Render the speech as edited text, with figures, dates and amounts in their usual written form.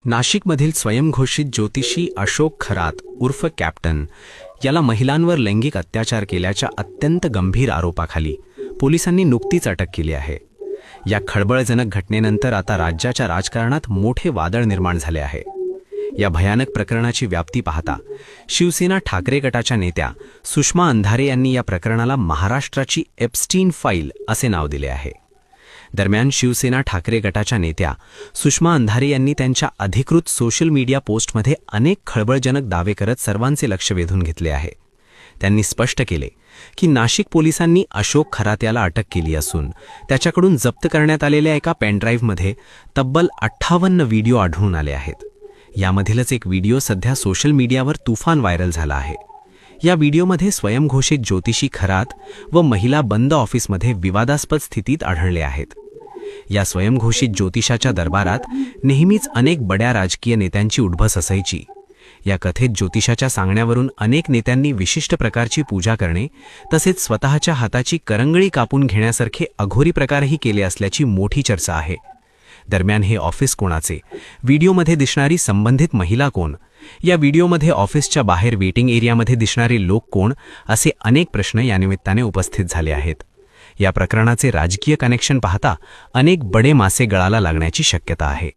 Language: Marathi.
नाशिकमधील स्वयंघोषित ज्योतिषी अशोक खरात उर्फ कॅप्टन याला महिलांवर लैंगिक अत्याचार केल्याच्या अत्यंत गंभीर आरोपाखाली पोलिसांनी नुकतीच अटक केली आहे। या खळबळजनक घटनेनंतर आता राज्याच्या राजकारणात मोठे वादळ निर्माण झाले आहे। या भयानक प्रकरणाची व्याप्ती पाहता शिवसेना ठाकरे गटाच्या नेत्या सुषमा अंधारे यांनी या प्रकरणाला महाराष्ट्राची एप्स्टीन फाईल असे नाव दिले आहे। दरम्यान शिवसेना ठाकरे गटाच्या नेत्या सुषमा अंधारे यांनी त्यांच्या अधिकृत सोशल मीडिया पोस्टमध्ये अनेक खळबळजनक दावे करत सर्वांचे लक्ष वेधून घेतले आहे। त्यांनी स्पष्ट केले की नाशिक पोलिसांनी अशोक खरात याला अटक केली असून त्याच्याकडून जप्त करण्यात आलेल्या एका पेनड्राईव्हमध्ये तब्बल 58 व्हिडिओ आढळून आले आहेत। यामधीलच एक व्हिडिओ सध्या सोशल मीडियावर तुफान व्हायरल झाला आहे। या व्हिडिओमध्ये स्वयंघोषित ज्योतिषी खरात व महिला बंद ऑफिसमध्ये विवादास्पद स्थितीत आढळले आहेत। या स्वयंघोषित ज्योतिषाच्या दरबारात नेहमीच अनेक बड्या राजकीय नेत्यांची उठबस असायची। या कथेत ज्योतिषाच्या सांगण्यावरून अनेक नेत्यांनी विशिष्ट प्रकारची पूजा करणे तसेच स्वतःच्या हाताची करंगळी कापून घेण्यासारखे अघोरी प्रकारही केले असल्याची मोठी चर्चा आहे। दरम्यान हे ऑफिस कोणाचे, व्हिडिओमध्ये दिसणारी संबंधित महिला कोण, या व्हिडिओमध्ये ऑफिसच्या बाहेर वेटिंग एरियामध्ये दिसणारे लोक कोण, असे अनेक प्रश्न या निमित्ताने उपस्थित झाले आहेत। या प्रकरणाचे राजकीय कनेक्शन पाहता अनेक बडे मासे गळाला लागण्याची शक्यता आहे।